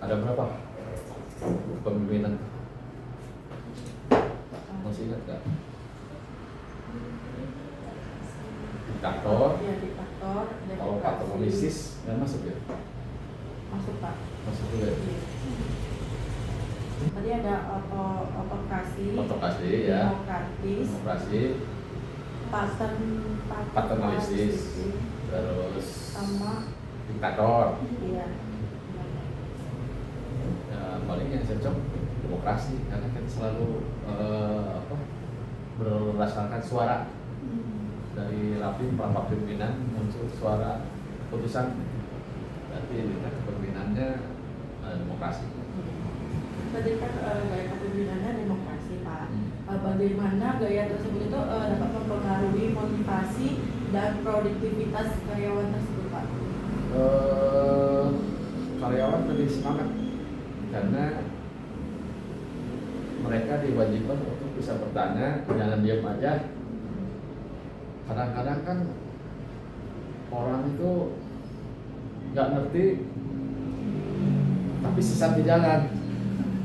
Ada berapa kepemimpinan? Masih ingat nggak? Diktator. Ya, diktator. Kalau patronistis nggak masuk ya? Masuk Pak. Masuk juga ya? Iya. Tadi ada otokrasi, Ya. demokratis, Demokrasi, paternalistis, terus sama diktator. iya. Ya, paling yang cocok demokrasi karena kan selalu berdasarkan suara dari rapim rapat pimpinan muncul suara keputusan. Berarti tingkat kepemimpinannya demokrasi. Tadi kan gaya kepemimpinannya demokrasi Pak. Bagaimana gaya tersebut itu dapat mempengaruhi motivasi dan produktivitas karyawan tersebut Pak? Karyawan lebih semangat karena mereka diwajibkan untuk bisa bertanya, jangan diam aja. Kadang-kadang kan orang itu nggak ngerti tapi sesat di jalan.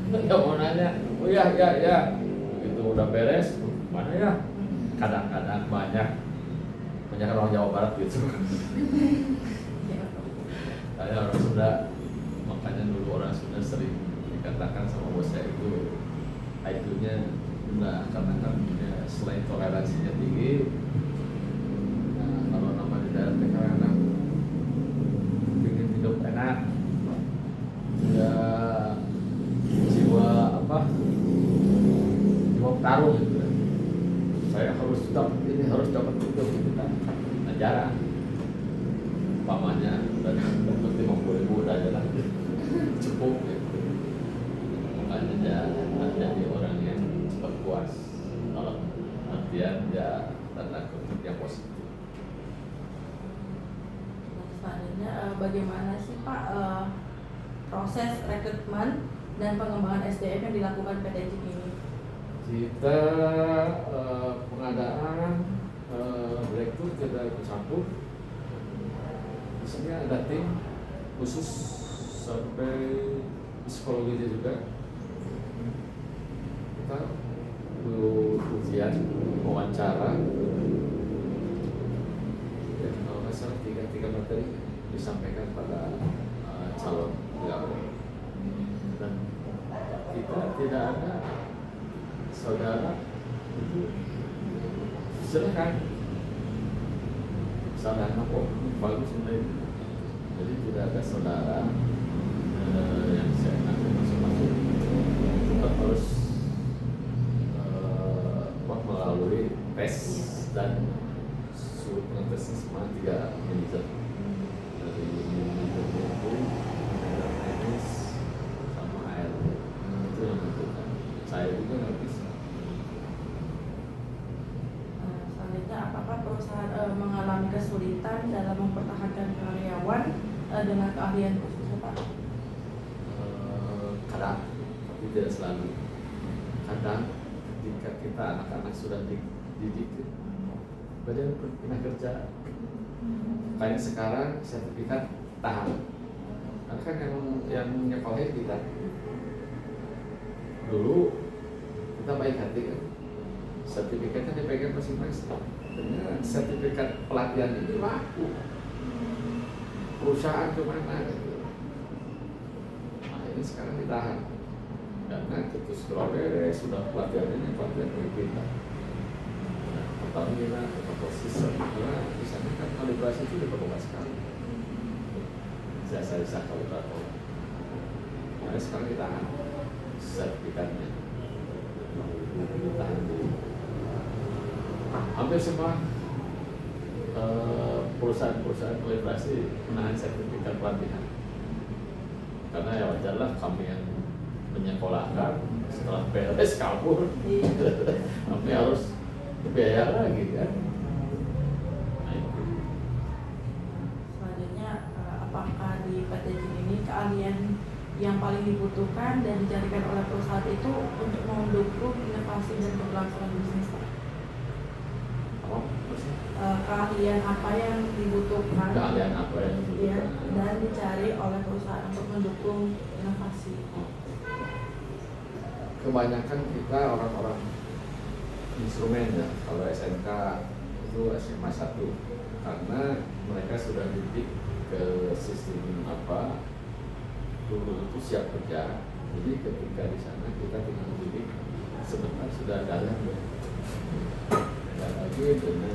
Nggak mau nanya, oh ya, begitu udah beres, mana ya? Kadang-kadang banyak orang Jawa Barat gitu. Saya orang Sunda, makanya dulu orang Sunda sering dikatakan sama bosnya itu IQ-nya rendah karena kan ya, selain toleransinya tinggi. Nah, kalau nama di daerah kadang ingin hidup enak, ya jiwa tarung gitu. Saya harus dapat ini, harus dapat itu gitu kan. Nah, jarang. Pamannya udah dapat 50.000 udah aja lah, cukup gitu. Makanya jangan jadi orang yang cepat puas. Kalau artian ya tanda kutip yang positif. Selanjutnya bagaimana sih Pak proses rekrutmen dan pengembangan SDM yang dilakukan PT JIK ini? Kita pengadaan direktur kita bercampur. Biasanya ada tim khusus sampai psikologinya juga. Kita ujian wawancara. Ya, kalau nggak salah tiga materi disampaikan pada calon pegawai. Dan kita tidak ada saudara itu silakan saudara kok bagus ini. Jadi tidak ada saudara yang saya nanti masuk tetap harus melalui tes dan suruh pengetesnya semua 3 manajer dari manajer itu teknis sama AR itu yang menentukan. Saya juga nggak bisa. Selanjutnya, apakah perusahaan mengalami kesulitan dalam mempertahankan karyawan dengan keahlian khusus Pak? Kadang, tapi tidak selalu. Kadang ketika kita anak-anak sudah dididik, badan pindah kerja. Kayak sekarang sertifikat tahan. Karena kan yang nyekolahin kita. Dulu kita baik hati kan, sertifikatnya dipegang masing-masing. Ternyata sertifikat pelatihan ini laku, perusahaan kemana gitu. Nah ini sekarang ditahan karena itu sudah beres, sudah pelatihan ini pelatihan dari kita. Nah, Pertamina atau posisi karena di sana kan kalibrasi itu diperluas sekali. Jasa kalibrator. Nah sekarang ditahan sertifikatnya, ditahan dulu. Hampir semua perusahaan kalibrasi menahan sertifikat pelatihan karena ya wajarlah kami yang menyekolahkan setelah beres kabur, kami harus biaya lagi kan. Nah, itu. Selanjutnya, apakah di PT JIK ini keahlian yang paling dibutuhkan dan dicarikan oleh perusahaan itu untuk mendukung inovasi dan keberlangsungan bisnis Pak? Apa? keahlian apa yang dibutuhkan, keahlian apa yang ya, dibutuhkan. dan dicari oleh perusahaan untuk mendukung inovasi. Kebanyakan kita orang-orang instrumen ya, kalau SMK itu SMA 1 karena mereka sudah didik ke sistem apa dulu itu siap kerja, jadi ketika di sana kita tinggal didik sebentar sudah jalan ya. Dan lagi dengan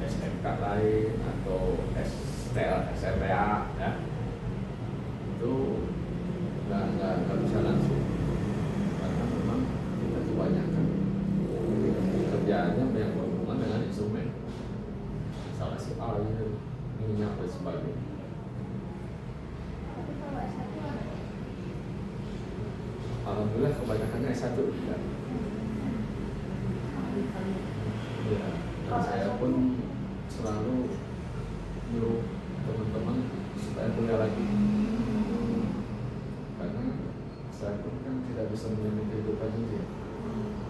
SMK lain atau STL, SMPA ya, itu nggak bisa langsung karena memang kita kebanyakan kerjaannya yang berhubungan dengan instrumen, instalasi air, minyak dan sebagainya. Tapi kalau S1 ada? Alhamdulillah kebanyakannya S1 tidak. Ya, dan saya pun selalu nyuruh teman-teman supaya kuliah lagi. Karena saya pun kan tidak bisa menjamin kehidupan dia.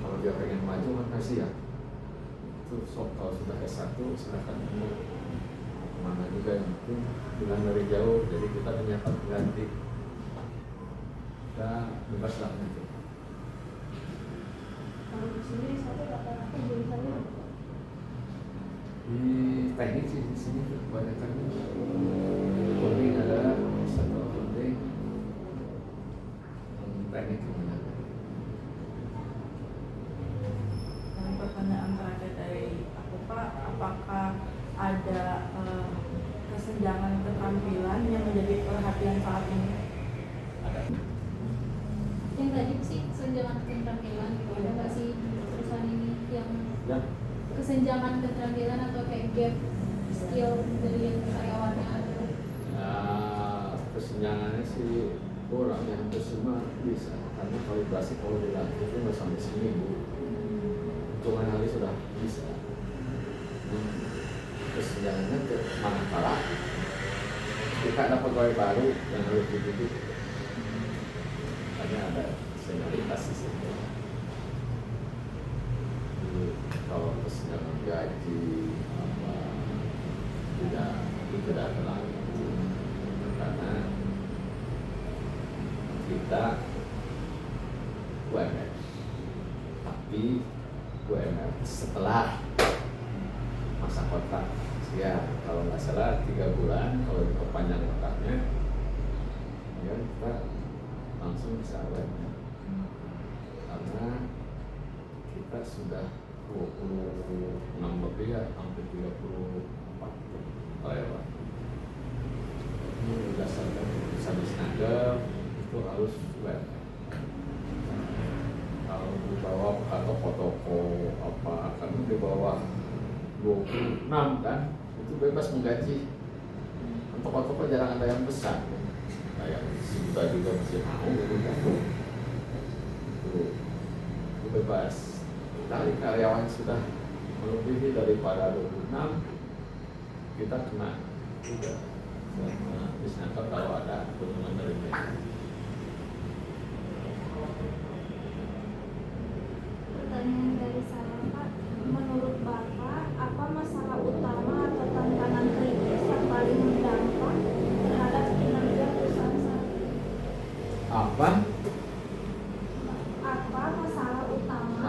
Kalau dia pengen maju kan kasih ya. Itu sok kalau sudah S1 silahkan kemana juga yang penting bilang dari jauh, jadi kita menyiapkan pengganti. Kita bebas lah nanti. Kalau di sini satu rata-rata jurusannya apa? Di teknik sih di sini kebanyakan coding ada satu coding teknik kebanyakan. Dan pertanyaan terakhir dari aku Pak, apakah ada kesenjangan keterampilan yang menjadi perhatian saat ini? Ada. Yang tadi sih kesenjangan keterampilan gitu, ada nggak sih perusahaan ini yang Ya. kesenjangan keterampilan atau kayak gap skill dari yang karyawannya ada? Kesenjangannya sih kurang ya, hampir semua bisa karena kalibrasi kalau dilatih itu nggak sampai seminggu, hitungan hari sudah bisa. Kesenjangannya ke manakala kita ada pegawai baru yang harus dididik, karena ada senioritas di situ. Jadi, kalau kesenjangan gaji apa tidak terlalu, karena kita UMR, tapi UMR setelah masa kontrak ya, kalau nggak salah 3 bulan kalau diperpanjang kontraknya ya kita langsung bisa UMR karena kita sudah 26 lebih ya, hampir 34 karyawan. Ini berdasarkan keputusan Disnaker itu harus UMR. Kalau dibawa ke toko-toko apa, karena di bawah 26 kan itu bebas menggaji. Toko-toko jarang ada yang besar, kayak sejuta juga masih mau gitu kan. Itu bebas. Dari karyawan sudah melebihi daripada 26 kita kena juga sama Disnaker kalau ada kunjungan dari mereka. Pertanyaan dari saya Pak, menurut Bapak apa masalah utama atau tantangan kritis yang paling berdampak terhadap kinerja perusahaan saat ini? Apa? Apa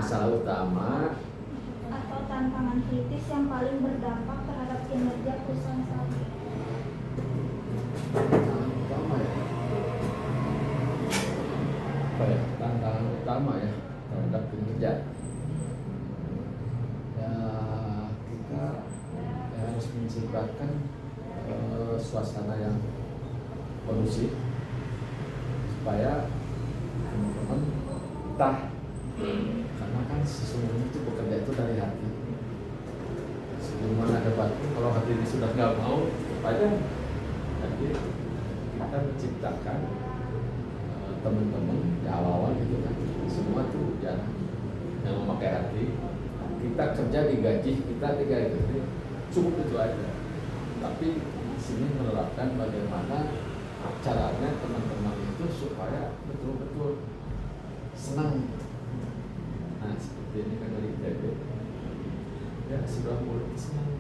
Masalah utama atau tantangan kritis yang paling berdampak terhadap kinerja perusahaan saat ini? Apa ya? Tantangan utama ya terhadap kinerja. Ya kita harus menciptakan suasana yang kondusif supaya teman-teman betah, karena kan sesungguhnya itu bekerja itu dari hati. Sebelum ada batu, kalau hati ini sudah nggak mau, aja. Jadi kita menciptakan teman-teman di awal-awal gitu kan, semua tuh jarang yang memakai hati. Kita kerja digaji, kita digaji, cukup itu aja. Tapi di sini menerapkan bagaimana caranya teman-teman itu supaya betul-betul senang. Nah seperti ini kan dari ITB ya sudah mulai senang.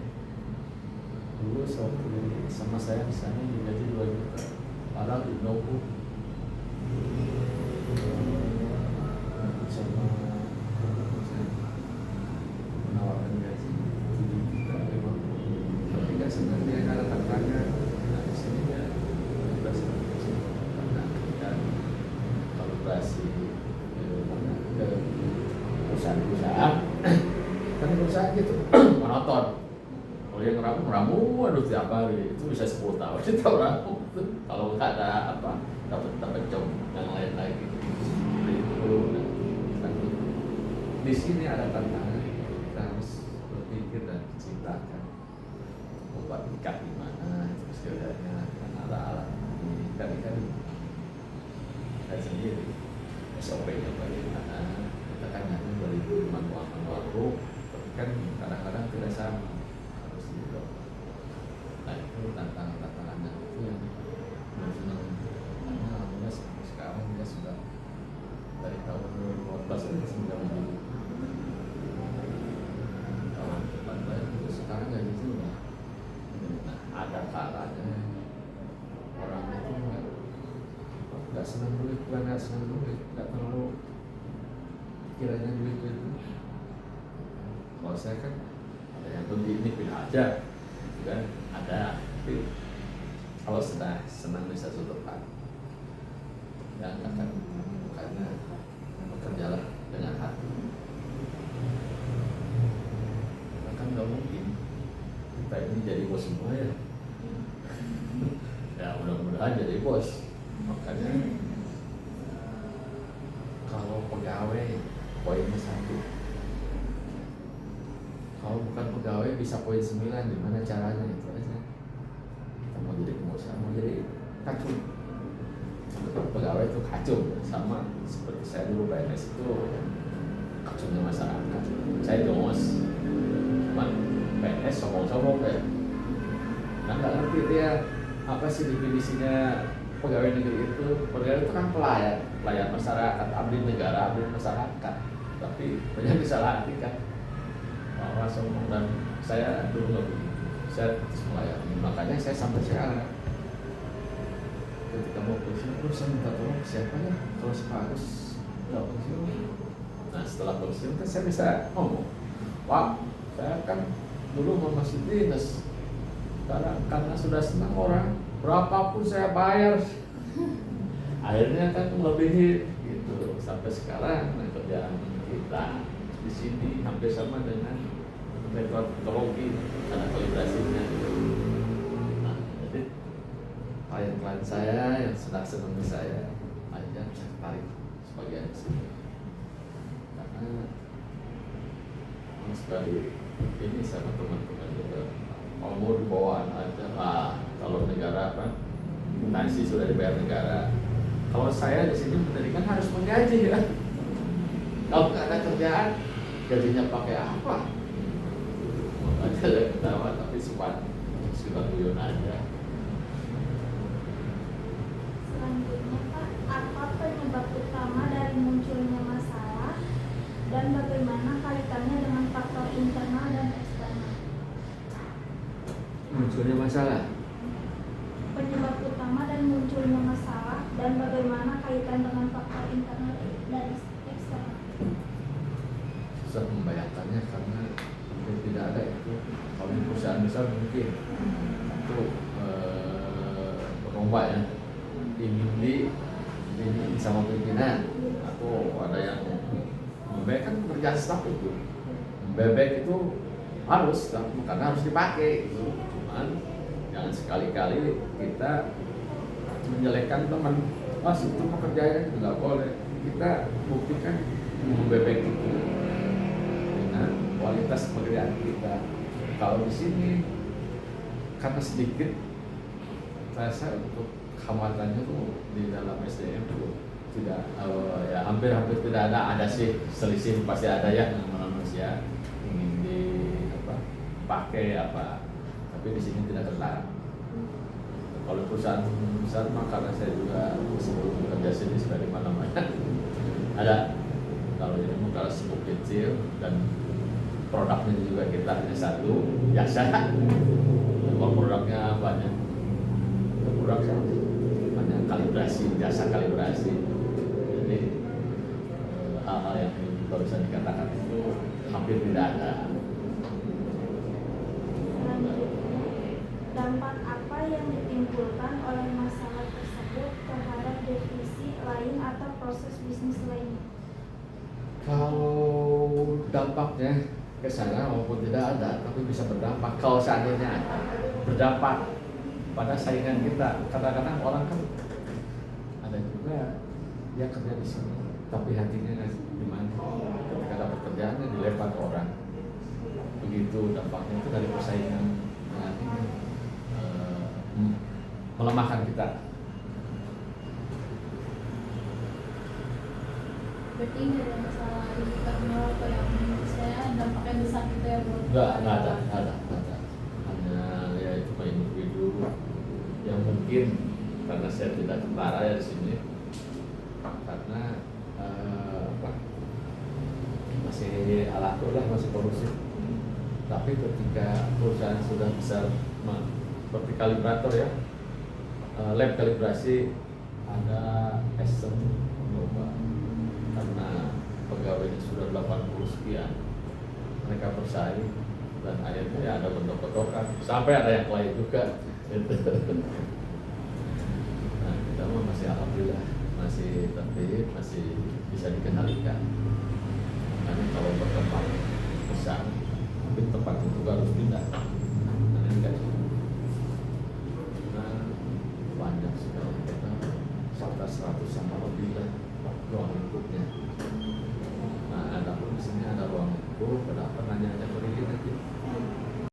Dulu waktu sama saya misalnya digaji 2 juta, padahal di Nobu sama menawarkan gaji 7 juta 50, tapi nggak senang dia karena tantangan. Nah di sini ya kolaborasi karena kita kolaborasi ke perusahaan-perusahaan kan perusahaan gitu monoton. Kalau yang ngeramu aduh tiap hari itu bisa 10 tahun kita ramu. Kalau nggak ada apa dapat job yang lain lagi seperti itu. Nah, di sini ada tantangan, kita harus berpikir dan ciptakan membuat ikat di mana itu segalanya kan ada alat ini ikan kita sendiri SOP-nya bagaimana. Kita kan hanya dari manual book, tapi kan kadang-kadang tidak sama harus gitu. Nah itu tantangan-tantangannya itu yang senang karena alhamdulillah sampai sekarang dia sudah dari tahun 2014 ini sudah menjadi tahun 2014 itu sekarang gaji sudah. Nah ada kalanya orang itu nggak senang duit, bukan nggak senang duit, nggak terlalu kiranya duit itu. Kalau saya kan ada yang ini pilih aja, kan ada. Tapi kalau sudah senang bisa sudah dan akan karena bekerjalah dengan hati. Kan nggak mungkin kita ini jadi bos semua ya. Ya mudah-mudahan jadi bos. Makanya kalau pegawai poinnya 1, kalau bukan pegawai bisa poin 9. Gimana caranya itu aja. Kita mau jadi pengusaha, mau jadi kacung. Pegawai itu kacung, sama seperti saya dulu PNS itu kacungnya masyarakat. Saya jongos, cuman PNS sombong-sombong ya. Nah nggak ngerti dia apa sih definisinya pegawai negeri itu. Pegawai itu kan pelayan masyarakat, abdi negara, abdi masyarakat. Tapi banyak disalahartikan bahwa sombong, dan saya dulu nggak begitu. Saya terus melayani, makanya saya sampai sekarang ketika mau pensiun, saya minta tolong siapa ya kalau sepagus nggak pensiun. Nah setelah pensiun kan saya bisa ngomong, Pak, saya kan dulu mau masih dinas, sekarang karena sudah senang orang, berapapun saya bayar. Akhirnya kan melebihi gitu sampai sekarang. Nah, kerjaan kita di sini hampir sama dengan metodologi karena kalibrasinya. Nah, jadi klien-klien saya yang sedang senang di saya aja saya tarik sebagian di sini karena sekali ini sama teman-teman juga kalau mau dibawaan aja kalau negara apa nasi sudah dibayar negara. Kalau saya di sini pendidikan harus menggaji ya. Kalau nggak ada kerjaan gajinya pakai apa? Makanya saya ketawa tapi suka guyon aja. Selanjutnya Pak, apa penyebab utama dari munculnya masalah dan bagaimana kaitannya dengan faktor internal dan eksternal? Munculnya masalah. Penyebab utama dan munculnya masalah dan bagaimana kaitan dengan faktor internal dan eksternal? Susah membayangkannya karena tidak ada itu. Kalau di perusahaan besar mungkin itu berlomba ya, ini sama pimpinan atau ada yang membebek kan pekerjaan staf itu. Membebek itu harus karena harus dipakai itu. Cuman jangan sekali-kali kita menjelekkan teman. Itu pekerjaan itu nggak boleh. Kita buktikan membebek itu dengan kualitas pekerjaan kita. Kalau di sini karena sedikit, saya untuk hambatannya tuh di dalam SDM tuh tidak ya hampir tidak ada sih selisih pasti ada ya manusia ingin pakai apa, tapi di sini tidak terlarang. Kalau perusahaan besar mah karena saya juga sebelum bekerja sini sudah di mana-mana ada. Kalau ini kalau sebut kecil dan produknya juga kita hanya satu, jasa. Kalau produknya banyak, produk banyak kalibrasi, jasa kalibrasi. Jadi hal-hal yang barusan dikatakan itu hampir tidak ada. Selanjutnya, dampak apa yang ditimbulkan oleh masalah tersebut terhadap divisi lain atau proses bisnis lain? Kalau dampaknya ke sana maupun tidak ada, tapi bisa berdampak. Kalau seandainya ada, berdampak pada saingan kita. Kadang-kadang orang kan ada juga yang kerja di sini, tapi hatinya di mana? Ketika dapat kerjaannya dilempar ke orang. Begitu dampaknya itu dari persaingan dengan ini, melemahkan kita. Berarti nggak ada masalah internal atau yang misalnya dampaknya besar gitu ya buat Nggak ada. Hanya ya itu Pak individu yang mungkin karena saya tidak tentara ya di sini, karena masih alatur lah, masih korupsi. Tapi ketika perusahaan sudah besar seperti kalibrator ya, lab kalibrasi ada SM mencoba karena pegawainya sudah 80 sekian, mereka bersaing dan akhirnya ya ada bentrok-bentrokan sampai ada yang lain juga. Nah kita mah masih alhamdulillah masih tertib, masih bisa dikendalikan. Karena kalau berkembang besar, mungkin tempat itu harus pindah.